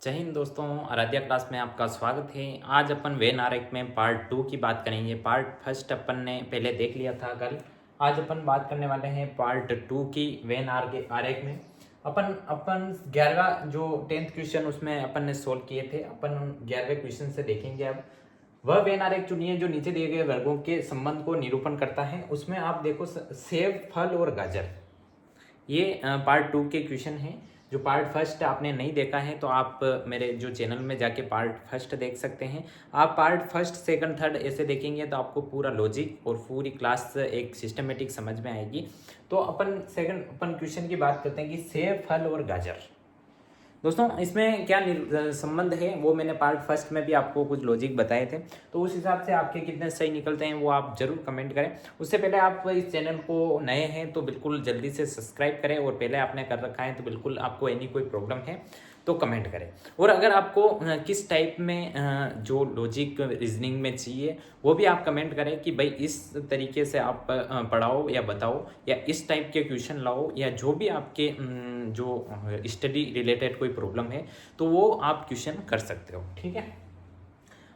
जय हिंद दोस्तों, आराध्या क्लास में आपका स्वागत है। आज अपन वेन आरेख में पार्ट 2 की बात करेंगे। पार्ट फर्स्ट अपन ने पहले देख लिया था कल। आज अपन बात करने वाले हैं पार्ट 2 की वेन आरेख में। अपन 11वां जो 10th क्वेश्चन उसमें अपन ने सोल्व किए थे। अपन 11वें क्वेश्चन से देखेंगे अब। वह वेन आरेख चुनिए जो नीचे दिए गए वर्गों के संबंध को निरूपण करता है। उसमें आप देखो सेब, फल और गाजर, ये पार्ट 2 के क्वेश्चन हैं। जो पार्ट फर्स्ट आपने नहीं देखा है तो आप मेरे जो चैनल में जाके पार्ट फर्स्ट देख सकते हैं। आप पार्ट फर्स्ट, सेकंड, थर्ड ऐसे देखेंगे तो आपको पूरा लॉजिक और पूरी क्लास एक सिस्टमेटिक समझ में आएगी। तो अपन क्वेश्चन की बात करते हैं कि सेब, फल और गाजर। दोस्तों इसमें क्या संबंध है वो मैंने पार्ट फर्स्ट में भी आपको कुछ लॉजिक बताए थे। तो उस हिसाब से आपके कितने सही निकलते हैं वो आप जरूर कमेंट करें। उससे पहले आप इस चैनल को नए हैं तो बिल्कुल जल्दी से सब्सक्राइब करें, और पहले आपने कर रखा है तो बिल्कुल आपको एनी कोई प्रॉब्लम है तो कमेंट करें। और अगर आपको किस टाइप में जो लॉजिक रीजनिंग में चाहिए वो भी आप कमेंट करें कि भाई इस तरीके से आप पढ़ाओ या बताओ, या इस टाइप के क्वेश्चन लाओ, या जो भी आपके जो स्टडी रिलेटेड कोई प्रॉब्लम है तो वो आप क्वेश्चन कर सकते हो। ठीक है।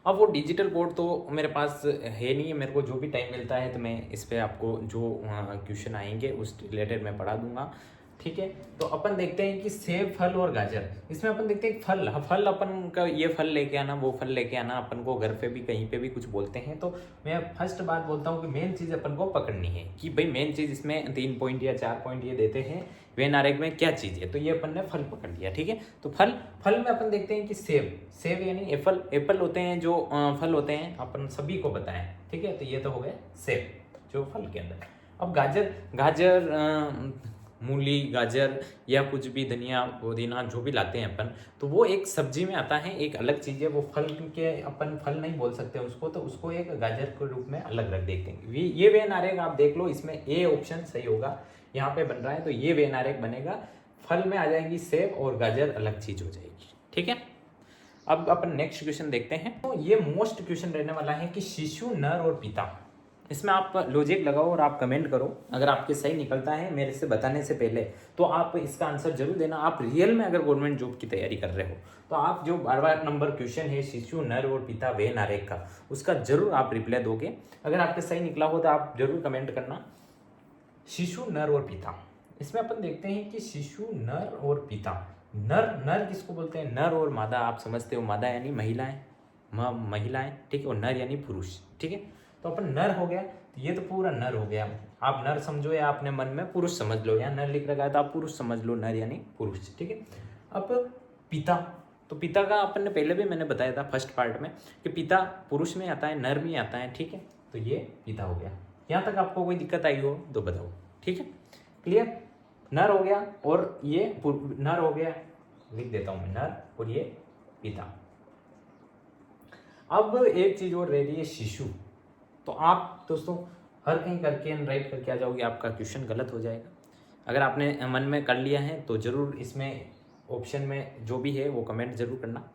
अब वो डिजिटल बोर्ड तो मेरे पास है नहीं है। मेरे को जो भी टाइम मिलता है तो मैं इस पर आपको जो क्वेश्चन आएंगे उस रिलेटेड मैं पढ़ा दूंगा। ठीक है। तो अपन देखते हैं कि सेब, फल और गाजर। इसमें अपन देखते हैं फल। फल अपन का ये फल लेके आना, वो फल लेके आना, अपन को घर पे भी कहीं पे भी कुछ बोलते हैं। तो मैं फर्स्ट बात बोलता हूँ कि मेन चीज़ अपन को पकड़नी है कि भाई मेन चीज़ इसमें 3 पॉइंट या 4 पॉइंट ये देते हैं वेन आरेख में क्या चीज़ है। तो ये अपन ने फल पकड़ लिया। ठीक है। तो फल में अपन देखते हैं कि सेब यानी एप्पल होते हैं जो फल होते हैं, अपन सभी को बताएं। ठीक है। तो ये तो हो गया सेब जो फल के अंदर। अब गाजर मूली, गाजर या कुछ भी धनिया, पुदीना जो भी लाते हैं अपन, तो वो एक सब्जी में आता है, एक अलग चीज़ है। वो फल के अपन फल नहीं बोल सकते उसको, तो उसको एक गाजर के रूप में अलग रख देते हैं। ये वेन आरेख आप देख लो, इसमें ए ऑप्शन सही होगा यहाँ पे बन रहा है। तो ये वेन आरेख बनेगा। फल में आ जाएगी सेब और गाजर अलग चीज हो जाएगी। ठीक है। अब अपन नेक्स्ट क्वेश्चन देखते हैं। तो ये मोस्ट क्वेश्चन रहने वाला है कि शिशु, नर और पिता। इसमें आप लॉजिक लगाओ और आप कमेंट करो। अगर आपके सही निकलता है मेरे से बताने से पहले तो आप इसका आंसर जरूर देना। आप रियल में अगर गवर्नमेंट जॉब की तैयारी कर रहे हो तो आप जो 12 नंबर क्वेश्चन है शिशु, नर और पिता वेन आरेख का, उसका जरूर आप रिप्लाई दोगे। अगर आपके सही निकला हो तो आप जरूर कमेंट करना। शिशु, नर और पिता। इसमें अपन देखते हैं कि शिशु, नर और पिता। नर किसको बोलते हैं? नर और मादा आप समझते हो। मादा यानी महिलाएं, महिलाएं। ठीक है। और नर यानी पुरुष। ठीक है। तो अपन नर हो गया, तो ये तो पूरा नर हो गया। आप नर समझो या अपने मन में पुरुष समझ लो, या नर लिख रखा है तो आप पुरुष समझ लो, नर यानी पुरुष। ठीक है। अब पिता, तो पिता का अपन ने पहले भी मैंने बताया था फर्स्ट पार्ट में कि पिता पुरुष में आता है, नर में आता है। ठीक है। तो ये पिता हो गया। यहाँ तक आपको कोई दिक्कत आई हो तो बताओ। ठीक है। क्लियर? नर हो गया और ये नर हो गया, लिख देता हूं मैं नर, और ये पिता। अब एक चीज और रह रही है शिशु। तो आप दोस्तों हर कहीं करके राइट करके आ जाओगे, आपका क्वेश्चन गलत हो जाएगा। अगर आपने मन में कर लिया है तो जरूर इसमें ऑप्शन में जो भी है वो कमेंट जरूर करना।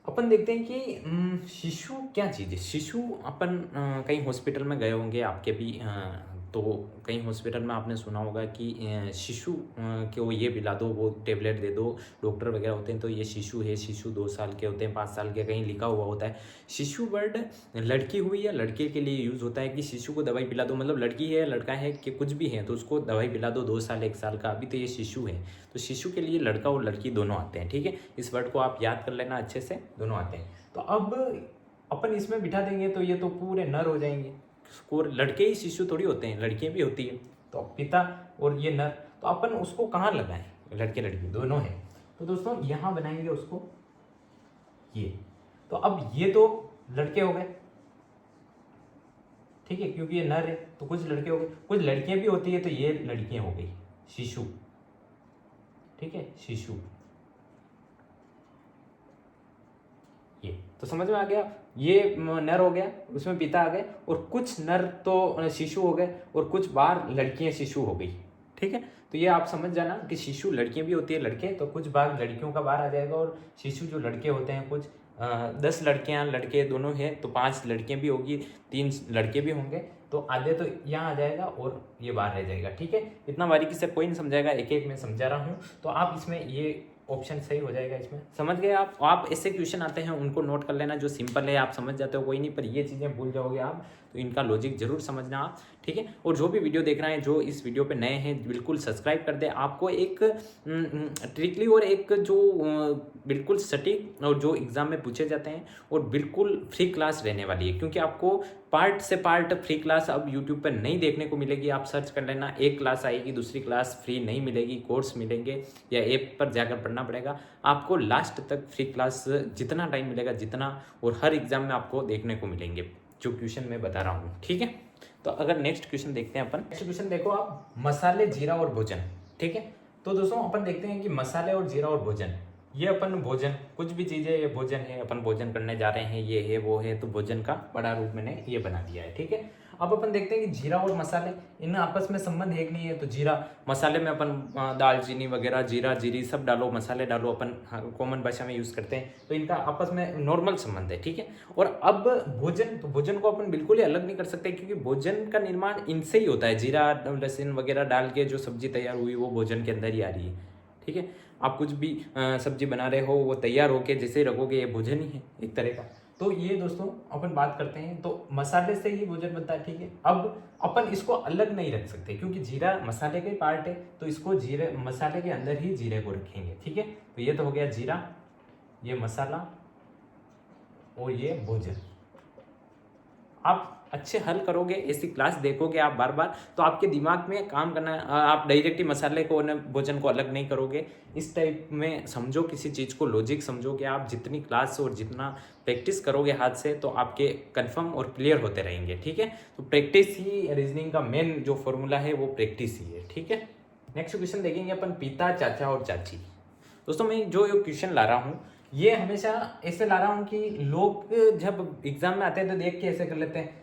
अपन देखते हैं कि शिशु क्या चीज़ है। शिशु अपन कहीं हॉस्पिटल में गए होंगे आपके भी, तो कहीं हॉस्पिटल में आपने सुना होगा कि शिशु को ये पिला दो, वो टेबलेट दे दो। डॉक्टर वगैरह होते हैं तो ये शिशु है, शिशु 2 साल के होते हैं, 5 साल के, कहीं लिखा हुआ होता है। शिशु वर्ड लड़की हुई या लड़के के लिए यूज़ होता है कि शिशु को दवाई पिला दो, मतलब लड़की है लड़का है कि कुछ भी है तो उसको दवाई पिला दो, 2 साल 1 साल का, अभी तो ये शिशु है। तो शिशु के लिए लड़का और लड़की दोनों आते हैं। ठीक है। इस वर्ड को आप याद कर लेना अच्छे से, दोनों आते हैं। तो अब अपन इसमें बिठा देंगे तो ये तो पूरे नर हो जाएंगे। और लड़के ही शिशु थोड़ी होते हैं, लड़कियां भी होती है। तो पिता और ये नर, तो अपन उसको कहाँ लगाएं? लड़के लड़की दोनों है। तो दोस्तों यहाँ बनाएंगे उसको ये। तो अब ये तो लड़के हो गए। ठीक है। क्योंकि ये नर है तो कुछ लड़के हो गए, कुछ लड़कियां भी होती है तो ये लड़कियां हो गई, शिशु। ठीक है। शिशु ये तो समझ में आ गया। ये नर हो गया, उसमें पिता आ गए, और कुछ नर तो शिशु हो गए और कुछ बार लड़कियां शिशु हो गई। ठीक है। तो ये आप समझ जाना कि शिशु लड़कियां भी होती है, लड़के, तो कुछ बार लड़कियों का बार आ जाएगा, और शिशु जो लड़के होते हैं कुछ 10 लड़कियां लड़के दोनों हैं तो 5 लड़कियां भी होगी, 3 लड़के भी होंगे, तो आधे तो यहाँ आ जाएगा और ये बाहर रह जाएगा। ठीक है। इतना बारीकी से कोई नहीं समझाएगा, एक एक मैं समझा रहा हूँ। तो आप इसमें ये ऑप्शन सही हो जाएगा इसमें। समझ गए आप ऐसे क्वेश्चन आते हैं उनको नोट कर लेना, जो सिंपल है आप समझ जाते हो कोई नहीं, पर ये चीज़ें भूल जाओगे आप, तो इनका लॉजिक जरूर समझना आप, ठीक है। और जो भी वीडियो देख रहे हैं, जो इस वीडियो पे नए हैं, बिल्कुल सब्सक्राइब कर दे। आपको एक ट्रिकली और एक जो बिल्कुल सटीक और जो एग्ज़ाम में पूछे जाते हैं और बिल्कुल फ्री क्लास रहने वाली है, क्योंकि आपको पार्ट से पार्ट फ्री क्लास अब यूट्यूब पर नहीं देखने को मिलेगी। आप सर्च कर लेना, एक क्लास आएगी, दूसरी क्लास फ्री नहीं मिलेगी, कोर्स मिलेंगे या ऐप पर जाकर पढ़ना पड़ेगा। आपको लास्ट तक फ्री क्लास जितना टाइम मिलेगा, जितना, और हर एग्जाम में आपको देखने को मिलेंगे जो क्वेश्चन मैं बता रहा हूँ, ठीक है। तो अगर नेक्स्ट क्वेश्चन देखते हैं अपन, नेक्स्ट क्वेश्चन देखो आप, मसाले, जीरा और भोजन, ठीक है। तो दोस्तों अपन देखते हैं कि मसाले और जीरा और भोजन, ये अपन भोजन, कुछ भी चीज़ है ये भोजन है, अपन भोजन करने जा रहे हैं, ये है वो है, तो भोजन का बड़ा रूप मैंने ये बना दिया है, ठीक है। अब अपन देखते हैं कि जीरा और मसाले, इन आपस में संबंध है कि नहीं है। तो जीरा, मसाले में अपन दालचीनी वगैरह, जीरा जीरी सब डालो, मसाले डालो, अपन कॉमन भाषा में यूज़ करते हैं, तो इनका आपस में नॉर्मल संबंध है, ठीक है। और अब भोजन, तो भोजन को अपन बिल्कुल ही अलग नहीं कर सकते, क्योंकि भोजन का निर्माण इनसे ही होता है। जीरा लहसुन वगैरह डाल के जो सब्जी तैयार हुई वो भोजन के अंदर ही आ रही है, ठीक है। आप कुछ भी सब्जी बना रहे हो, वो तैयार होके जैसे रखोगे, ये भोजन ही है एक तरह का। तो ये दोस्तों अपन बात करते हैं, तो मसाले से ही भोजन बनता है, ठीक है। अब अपन इसको अलग नहीं रख सकते, क्योंकि जीरा मसाले का ही पार्ट है, तो इसको जीरे, मसाले के अंदर ही जीरे को रखेंगे, ठीक है। तो ये तो हो गया जीरा, ये मसाला और ये भोजन। आप अच्छे हल करोगे, ऐसी क्लास देखोगे आप बार बार, तो आपके दिमाग में काम करना, आप डायरेक्टली मसाले को न भोजन को अलग नहीं करोगे। इस टाइप में समझो, किसी चीज़ को लॉजिक समझोगे आप। जितनी क्लास और जितना प्रैक्टिस करोगे हाथ से, तो आपके कंफर्म और क्लियर होते रहेंगे, ठीक है। तो प्रैक्टिस ही रीजनिंग का मेन जो फॉर्मूला है, वो प्रैक्टिस ही है, ठीक है। नेक्स्ट क्वेश्चन देखेंगे अपन, पिता, चाचा और चाची। दोस्तों मैं जो क्वेश्चन ला रहा हूँ, ये हमेशा ऐसे ला रहा हूँ कि लोग जब एग्जाम में आते हैं तो देख के ऐसे कर लेते हैं,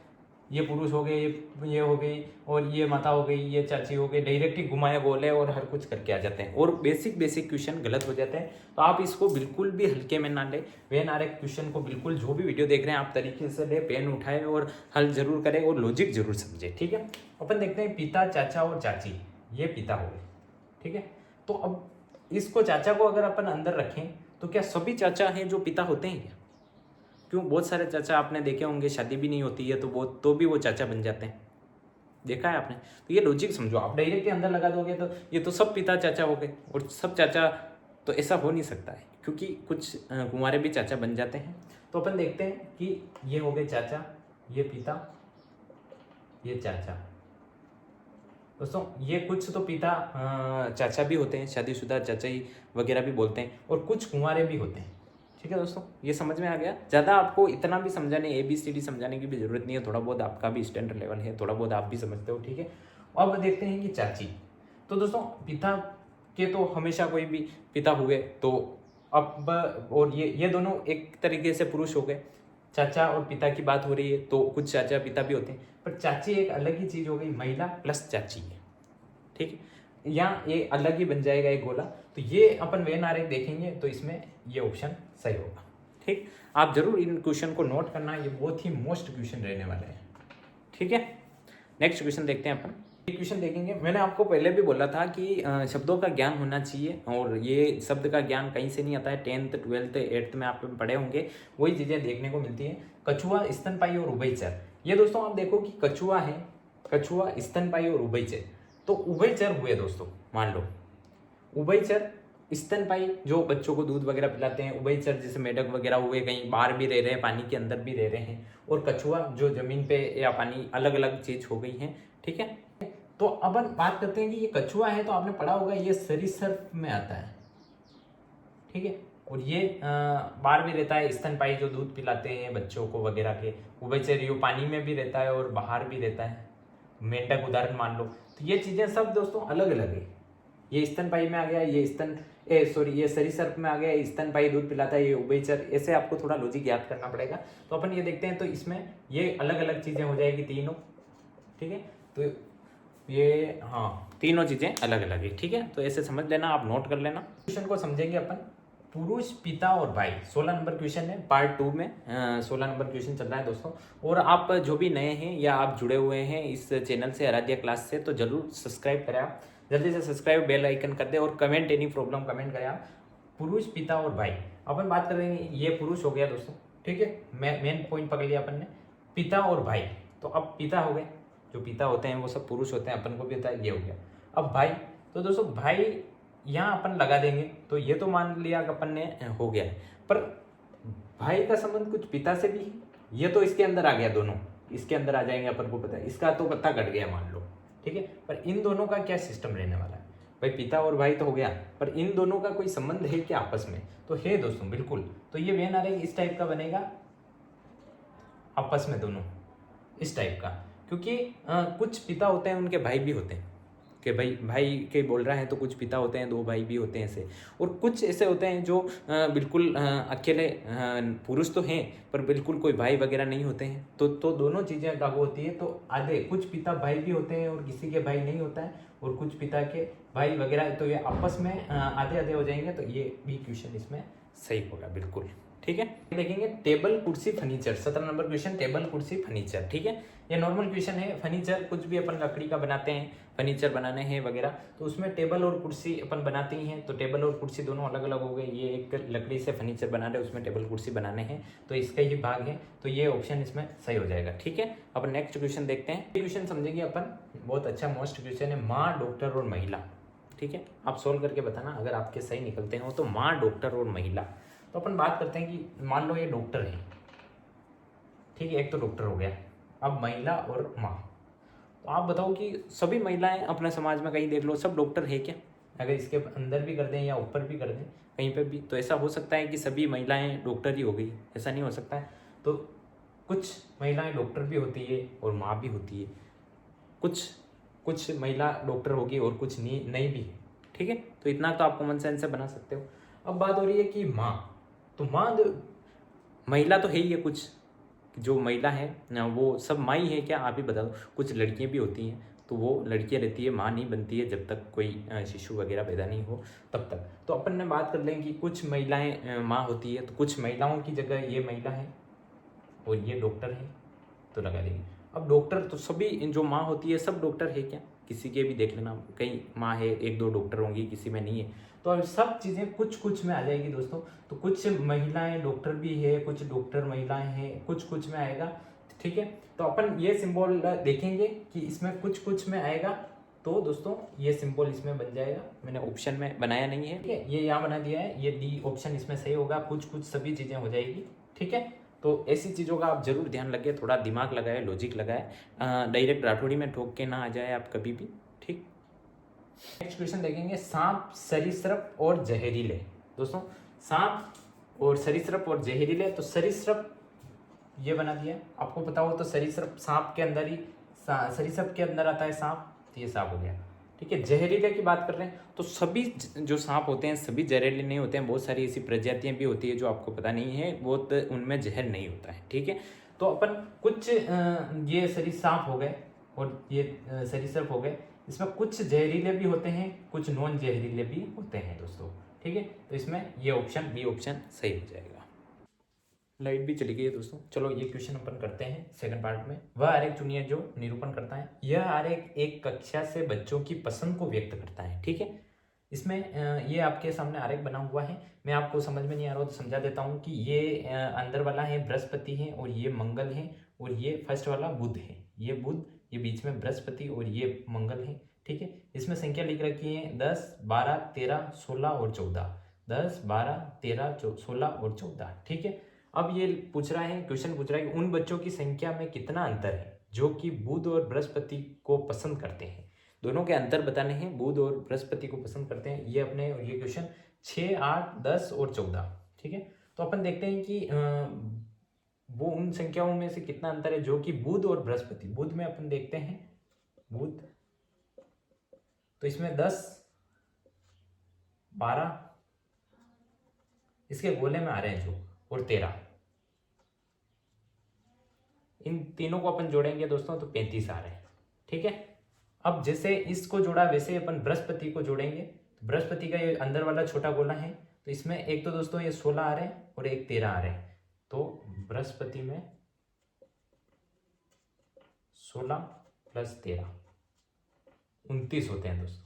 ये पुरुष हो गए, ये हो गई, और ये माता हो गई, ये चाची हो गई, डायरेक्टली घुमाए बोले और हर कुछ करके आ जाते हैं, और बेसिक क्वेश्चन गलत हो जाते हैं। तो आप इसको बिल्कुल भी हल्के में ना ले। वेन आर क्वेश्चन को बिल्कुल, जो भी वीडियो देख रहे हैं आप तरीके से ले, पेन उठाए और हल जरूर करें और लॉजिक जरूर समझे, ठीक है। अपन देखते हैं पिता, चाचा और चाची, ये पिता हो गए, ठीक है। तो अब इसको, चाचा को अगर अपन अंदर रखें, तो क्या सभी चाचा हैं जो पिता होते हैं क्या? क्यों, बहुत सारे चाचा आपने देखे होंगे, शादी भी नहीं होती है तो भी वो चाचा बन जाते हैं, देखा है आपने। तो ये लॉजिक समझो, आप डायरेक्ट अंदर लगा दोगे तो ये तो सब पिता चाचा हो गए, और सब चाचा, तो ऐसा हो नहीं सकता है, क्योंकि कुछ कुंवारे भी चाचा बन जाते हैं। तो अपन देखते हैं कि ये हो गए चाचा, ये पिता, ये चाचा। दोस्तों ये कुछ तो पिता चाचा भी होते हैं, शादीशुदा चाचाई वगैरह भी बोलते हैं, और कुछ कुंवारे भी होते हैं, ठीक है। दोस्तों ये समझ में आ गया। ज़्यादा आपको इतना भी समझाने, ABCD समझाने की भी जरूरत नहीं है, थोड़ा बहुत आपका भी स्टैंडर्ड लेवल है, थोड़ा बहुत आप भी समझते हो, ठीक है। अब देखते हैं कि चाची। तो दोस्तों पिता के तो हमेशा कोई भी पिता हुए, तो अब, और ये दोनों एक तरीके से पुरुष हो गए। चाचा और पिता की बात हो रही है, तो कुछ चाचा पिता भी होते हैं, पर चाची एक अलग ही चीज़ हो गई, महिला प्लस चाची है, ठीक है। यहाँ ये अलग ही बन जाएगा एक गोला। तो ये अपन वेन आरेख देखेंगे, तो इसमें ये ऑप्शन सही होगा, ठीक। आप जरूर इन क्वेश्चन को नोट करना, ये बहुत ही मोस्ट क्वेश्चन रहने वाले हैं, ठीक है। नेक्स्ट क्वेश्चन देखते हैं अपन, ये क्वेश्चन देखेंगे। मैंने आपको पहले भी बोला था कि शब्दों का ज्ञान होना चाहिए, और ये शब्द का ज्ञान कहीं से नहीं आता है, 10th 12th 8th में आप पढ़े होंगे, वही चीज़ें देखने को मिलती हैं। कछुआ, स्तनपाई और उभयचर। ये दोस्तों आप देखो कि कछुआ है, कछुआ, स्तनपाई और उभयचर। तो उभयचर हुए दोस्तों, मान लो उभयचर, स्तनपाई जो बच्चों को दूध वगैरह पिलाते हैं, उभयचर जैसे मेढक वगैरह हुए, कहीं बाहर भी रह रहे हैं, पानी के अंदर भी रह रहे हैं, और कछुआ जो जमीन पे या पानी, अलग अलग चीज हो गई है, ठीक है। तो अब बात करते हैं कि ये कछुआ है, तो आपने पढ़ा होगा ये सरीसृप में आता है, ठीक है। और ये बाहर भी रहता है, स्तनपाई जो दूध पिलाते हैं बच्चों को वगैरह के। उभयचर ये पानी में भी रहता है और बाहर भी रहता है, मेंढक उदाहरण मान लो। तो ये चीजें सब दोस्तों अलग अलग है। ये स्तनपाई में आ गया, ये सरीसृप में आ गया, स्तनपाई दूध पिलाता है, ये उभयचर। ऐसे आपको थोड़ा लॉजिक याद करना पड़ेगा। तो अपन ये देखते हैं, तो इसमें ये अलग अलग चीजें हो जाएगी तीनों, ठीक है। तो ये, हाँ, तीनों चीजें अलग अलग है, ठीक है। तो ऐसे समझ लेना, आप नोट कर लेना। क्वेश्चन को समझेंगे अपन, पुरुष, पिता और भाई। 16 नंबर क्वेश्चन है, पार्ट 2 में 16 नंबर क्वेश्चन चल रहा है दोस्तों। और आप जो भी नए हैं या आप जुड़े हुए हैं इस चैनल से, आराध्या क्लास से, तो जरूर सब्सक्राइब करें आप, जल्दी से सब्सक्राइब, बेल आइकन कर दे, और कमेंट, एनी प्रॉब्लम कमेंट करें आप। पुरुष, पिता और भाई। अपन बात करेंगे, ये पुरुष हो गया दोस्तों, ठीक है, मेन पॉइंट पकड़ लिया अपन ने, पिता और भाई। तो अब पिता हो गए, जो पिता होते हैं वो सब पुरुष होते हैं, अपन को भी पता है, ये हो गया। अब भाई, तो दोस्तों भाई यहाँ अपन लगा देंगे, तो ये तो मान लिया कि अपन ने हो गया है, पर भाई का संबंध कुछ पिता से भी है, ये तो इसके अंदर आ गया, दोनों इसके अंदर आ जाएंगे, अपन को पता है, इसका तो पत्ता कट गया मान लो, ठीक है। पर इन दोनों का क्या सिस्टम रहने वाला है, भाई पिता और भाई तो हो गया, पर इन दोनों का कोई संबंध है क्या आपस में, तो है दोस्तों, बिल्कुल। तो ये वेन आरेख इस टाइप का बनेगा, आपस में दोनों इस टाइप का, क्योंकि कुछ पिता होते हैं, उनके भाई भी होते हैं, कि भाई के बोल रहा है तो कुछ पिता होते हैं, 2 भाई भी होते हैं ऐसे, और कुछ ऐसे होते हैं जो बिल्कुल अकेले पुरुष तो हैं पर बिल्कुल कोई भाई वगैरह नहीं होते हैं, तो दोनों चीज़ें लागू होती है। तो आधे कुछ पिता भाई भी होते हैं और किसी के भाई नहीं होता है, और कुछ पिता के भाई वगैरह, तो ये आपस में आधे आधे हो जाएंगे, तो ये भी क्वेश्चन इसमें सही होगा, बिल्कुल, ठीक है। देखेंगे टेबल कुर्सी फर्नीचर, 17 नंबर क्वेश्चन, टेबल कुर्सी फर्नीचर, ठीक है। ये नॉर्मल क्वेश्चन है, फर्नीचर कुछ भी अपन लकड़ी का बनाते हैं, फर्नीचर बनाने हैं वगैरह, तो उसमें टेबल और कुर्सी अपन बनाते ही हैं, तो टेबल और कुर्सी दोनों अलग अलग हो गए, ये एक लकड़ी से फर्नीचर बना रहे हैं, उसमें टेबल कुर्सी बनाने हैं, तो इसका ही भाग है, तो ये ऑप्शन इसमें सही हो जाएगा, ठीक है। अब नेक्स्ट क्वेश्चन देखते हैं, क्वेश्चन समझेंगे अपन, बहुत अच्छा मोस्ट क्वेश्चन है, माँ, डॉक्टर और महिला, ठीक है। आप सोल्व करके बताना अगर आपके सही निकलते हैं तो माँ, डॉक्टर और महिला। तो अपन बात करते हैं कि मान लो ये डॉक्टर है, ठीक है, एक तो डॉक्टर हो गया, अब महिला और माँ। तो आप बताओ कि सभी महिलाएं अपने समाज में कहीं देख लो, सब डॉक्टर है क्या, अगर इसके अंदर भी कर दें या ऊपर भी कर दें कहीं पे भी, तो ऐसा हो सकता है कि सभी महिलाएं डॉक्टर ही हो गई, ऐसा नहीं हो सकता है। तो कुछ महिलाएं डॉक्टर भी होती है और माँ भी होती है, कुछ महिला डॉक्टर होगी और कुछ नहीं भी, ठीक है। तो इतना तो आप कॉमन सेंस से बना सकते हो। अब बात हो रही है कि माँ, तो माँ महिला तो है ही है, कुछ जो महिला है ना वो सब माँ ही है क्या, आप ही बता दो। कुछ लड़कियाँ भी होती हैं, तो वो लड़कियाँ रहती है, माँ नहीं बनती है जब तक कोई शिशु वगैरह पैदा नहीं हो तब तक। तो अपन ने बात कर लें कि कुछ महिलाएं माँ होती है, तो कुछ महिलाओं की जगह ये महिला है और ये डॉक्टर है, तो लगा देंगे। अब डॉक्टर तो सभी जो माँ होती है सब डॉक्टर है क्या, किसी के भी देख लेना, कहीं माँ है, 1-2 डॉक्टर होंगी, किसी में नहीं है, तो अब सब चीज़ें कुछ कुछ में आ जाएगी दोस्तों। तो कुछ महिलाएं डॉक्टर भी है, कुछ डॉक्टर महिलाएं हैं, कुछ कुछ में आएगा, ठीक है। तो अपन ये सिंबल देखेंगे कि इसमें कुछ कुछ में आएगा, तो दोस्तों ये सिंबल इसमें बन जाएगा, मैंने ऑप्शन में बनाया नहीं है, ठीक है, ये यहाँ बना दिया है, ये डी ऑप्शन इसमें सही होगा, कुछ कुछ सभी चीज़ें हो जाएगी, ठीक है। तो ऐसी चीज़ों का आप जरूर ध्यान रखें, थोड़ा दिमाग लगाए, लॉजिक लगाए, डायरेक्ट राठौड़ी में ठोक के ना आ जाए आप कभी भी, ठीक। नेक्स्ट क्वेश्चन देखेंगे, सांप, सरीसृप और जहरीले। दोस्तों सांप और सरीसृप और जहरीले, तो सरीसृप ये बना दिया, आपको पता हो तो सरीसृप सांप के अंदर ही, सरीसृप के अंदर आता है सांप, तो ये सांप हो गया, ठीक है। जहरीले की बात कर रहे हैं तो सभी जो सांप होते हैं सभी जहरीले नहीं होते हैं, बहुत सारी ऐसी प्रजातियां भी होती है जो आपको पता नहीं है, वो तो उनमें जहर नहीं होता है, ठीक है। तो अपन कुछ ये सरीसृप हो गए और ये सरीसृप हो गए, इसमें कुछ जहरीले भी होते हैं, कुछ नॉन जहरीले भी होते हैं दोस्तों, ठीक है। तो इसमें ये ऑप्शन बी ऑप्शन सही हो जाएगा। लाइट भी चली गई है दोस्तों, चलो ये क्वेश्चन अपन करते हैं सेकंड पार्ट में। वह आरेख चुनिए जो निरूपण करता है। यह आरेख एक कक्षा से बच्चों की पसंद को व्यक्त करता है, ठीक है। इसमें ये आपके सामने आरेख बना हुआ है, मैं आपको समझ में नहीं आ रहा हो तो समझा देता हूँ कि ये अंदर वाला है बृहस्पति है और ये मंगल है, और ये फर्स्ट वाला बुध है, ये बुध, ये बीच में बृहस्पति और ये मंगल है, ठीक है। इसमें संख्या लिख रखी है 10, 12, 13, 16 और 14, 10, 12, 13, 16 और 14, ठीक है। अब ये पूछ रहा है, क्वेश्चन पूछ रहा है कि उन बच्चों की संख्या में कितना अंतर है जो कि बुध और बृहस्पति को पसंद करते हैं। दोनों के अंतर बताने हैं, बुध और बृहस्पति को पसंद करते हैं, ये अपने ये क्वेश्चन 6, 8, 10 और 14, ठीक है। तो अपन देखते हैं कि वो उन संख्याओं में से कितना अंतर है जो कि बुध और बृहस्पति, बुध में अपन देखते हैं बुध, तो इसमें 10, 12 इसके गोले में आ रहे हैं जो, और 13, इन तीनों को अपन जोड़ेंगे दोस्तों तो 35 आ रहे हैं, ठीक है। अब जैसे इसको जोड़ा वैसे अपन बृहस्पति को जोड़ेंगे, तो बृहस्पति का ये अंदर वाला छोटा गोला है, तो इसमें एक तो दोस्तों ये 16 आ रहे हैं और एक 13 आ रहे हैं, तो बृहस्पति में 16 + 13 29 होते हैं दोस्तों,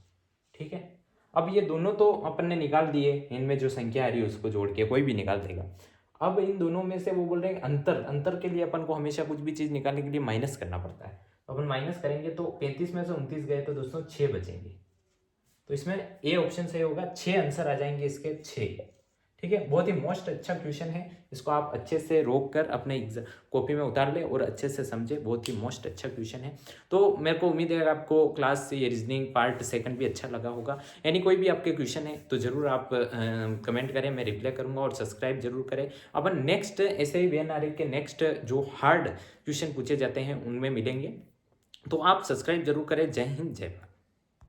ठीक है। अब ये दोनों तो अपन ने निकाल दिए, इनमें जो संख्या आ रही है उसको जोड़ के कोई भी निकाल देगा। अब इन दोनों में से वो बोल रहे हैं अंतर के लिए अपन को हमेशा कुछ भी चीज़ निकालने के लिए माइनस करना पड़ता है। तो अपन माइनस करेंगे तो 35 में से 29 गए तो दोस्तों 6 बचेंगे। तो इसमें ए ऑप्शन सही होगा, 6 आंसर आ जाएंगे इसके 6। ठीक है, बहुत ही मोस्ट अच्छा क्वेश्चन है, इसको आप अच्छे से रोक कर अपने कॉपी में उतार ले और अच्छे से समझे, बहुत ही मोस्ट अच्छा क्वेश्चन है। तो मेरे को उम्मीद है अगर आपको क्लास ये रीजनिंग पार्ट सेकंड भी अच्छा लगा होगा, यानी कोई भी आपके क्वेश्चन है तो जरूर आप कमेंट करें, मैं रिप्लाई करूंगा, और सब्सक्राइब जरूर करें। अपन नेक्स्ट ऐसे ही VNRE के नेक्स्ट जो हार्ड क्वेश्चन पूछे जाते हैं उनमें मिलेंगे, तो आप सब्सक्राइब जरूर करें। जय हिंद, जय भारत।